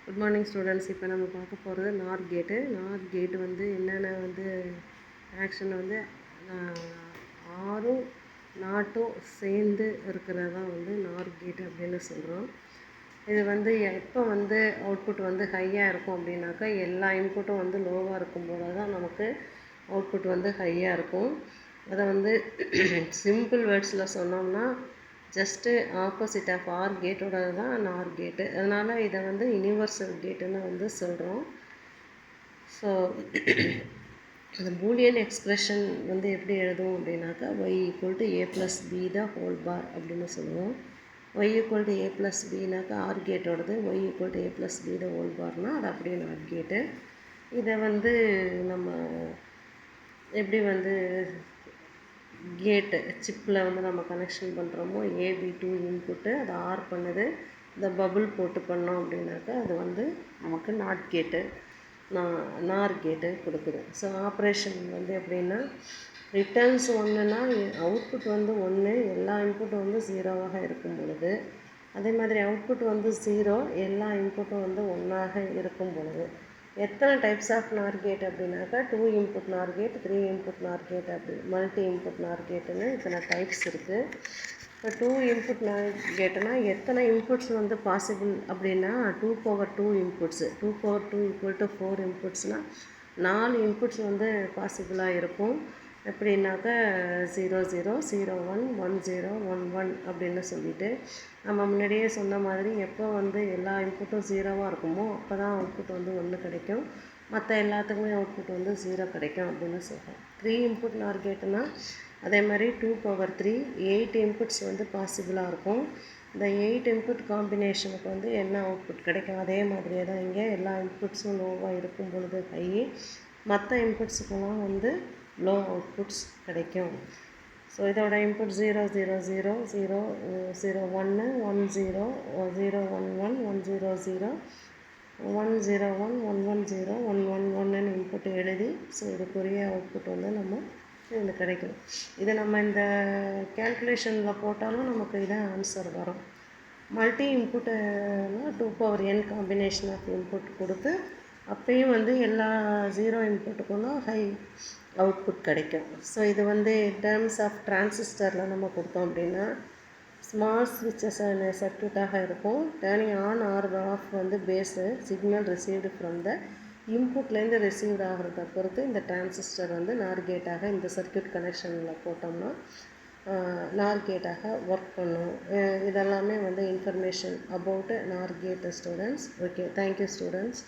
Good morning students. இப்போ நம்ம பார்க்க போகிறது நார் கேட்டு. நார் கேட்டு வந்து என்னென்ன ஆக்ஷன் ஆரும் நாட்டும் சேர்ந்து இருக்கிறது தான் நார் கேட்டு அப்படின்னு சொல்கிறோம். இது எப்போ அவுட்புட் ஹையாக இருக்கும் அப்படின்னாக்கா, எல்லா இன்புட்டும் லோவாக இருக்கும்போது தான் நமக்கு அவுட்புட் ஹையாக இருக்கும். அதை சிம்பிள் வேர்ட்ஸில் சொன்னோம்னா ஜஸ்ட்டு ஆப்போசிட் ஆஃப் ஆர் கேட்டோட தான் நார் கேட்டு. அதனால் இதை யூனிவர்சல் கேட்டுன்னு சொல்கிறோம். ஸோ அந்த பூலியன் எக்ஸ்ப்ரெஷன் எப்படி எழுதுவோம் அப்படின்னாக்கா, Y equal to A plus B the whole bar அப்படின்னு சொல்லுவோம். Y equal to A plus பினாக்கா ஆர் கேட்டோடது, Y equal to A plus B the whole பார்னால் அது அப்படியே நார் கேட்டு. இதை நம்ம எப்படி கேட்டு சிப்பில் நம்ம கனெக்ஷன் பண்ணுறோமோ, ஏபி டூ இன்புட்டு அதை ஆர் பண்ணுது, இந்த பபுள் போட்டு பண்ணோம் அப்படின்னாக்கா அது நமக்கு நாட் கேட்டு நார் கேட்டு கொடுக்குது. ஸோ ஆப்ரேஷன் எப்படின்னா, ரிட்டர்ன்ஸ் ஒன்றுனா அவுட்புட் 1, எல்லா இன்புட்டும் 0வாக இருக்கும் பொழுது, அதே மாதிரி அவுட்புட் 0, எல்லா இன்புட்டும் 1ஆக இருக்கும் பொழுது. எத்தனை டைப்ஸ் ஆஃப் நார் கேட் அப்படின்னாக்கா, 2 input NOR gate, 3 input NOR gate, அப்படி மல்டி இன்புட் நார் கேட்டுன்னு இத்தனை டைப்ஸ் இருக்குது. இப்போ 2 இன்புட் நார் கேட்டுனா எத்தனை இன்புட்ஸ் பாசிபிள் அப்படின்னா 2/2 இன்புட்ஸ். 2/2 ஈக்குவல் டு 4 இன்புட்ஸ்னால் 4 இன்புட்ஸ் பாசிபிளாக இருக்கும். எப்படின்னாக்கா 0 0 0 1 1 0 1 1 அப்படின்னு சொல்லிட்டு, நம்ம முன்னாடியே சொன்ன மாதிரி எப்போ எல்லா இன்புட்டும் 0வாக இருக்குமோ அப்போ தான் அவுட்புட் 1 கிடைக்கும். மற்ற எல்லாத்துக்குமே அவுட்புட் 0 கிடைக்கும் அப்படின்னு சொல்கிறோம். 3 இன்புட் நார் கேட்டுனா அதே மாதிரி 2/3 8 இன்புட்ஸ் பாசிபிளாக இருக்கும். இந்த 8 இன்புட் காம்பினேஷனுக்கு என்ன அவுட்புட் கிடைக்கும், அதே மாதிரியே தான் இங்கே எல்லா இன்புட்ஸும் லோவாக இருக்கும் பொழுது ஹை, மற்ற இன்புட்ஸுக்கெல்லாம் லோ அவுட்புட்ஸ் கிடைக்கும். ஸோ இதோட இன்புட் 0 0 0 0 0 1 1 0 0 1 1 1 0 0 1 0 1 1 1 0 1 1 1ன்னு இன்புட் எழுதி, ஸோ இதுக்குரிய அவுட்புட் நம்ம இதில் கிடைக்கும். இதை நம்ம இந்த கேல்குலேஷனில் போட்டாலும் நமக்கு இதான் ஆன்சர் வரும். மல்டி இன்புட்டுனா 2n காம்பினேஷன் ஆஃப் இன்புட் கொடுத்து அப்பயும் எல்லா 0 இன்புட்டுக்கும் தான் ஹை அவுட்புட் கிடைக்கும். ஸோ இது டேர்ம்ஸ் ஆஃப் டிரான்சிஸ்டரில் நம்ம கொடுத்தோம் அப்படின்னா, ஸ்மால் ஸ்விட்சஸ் சர்க்யூட்டாக இருக்கும். Turning on or off base signal received from the இன்புட்லேருந்து ரிசீவ்டு ஆகிறத பொறுத்து இந்த டிரான்சிஸ்டர் நார் கேட்டாக இந்த சர்க்யூட் கனெக்ஷனில் போட்டோம்னா நார் கேட்டாக ஒர்க் பண்ணும். இதெல்லாமே இன்ஃபர்மேஷன் அபவுட் நார் கேட் ஸ்டூடெண்ட்ஸ். Okay, thank you students.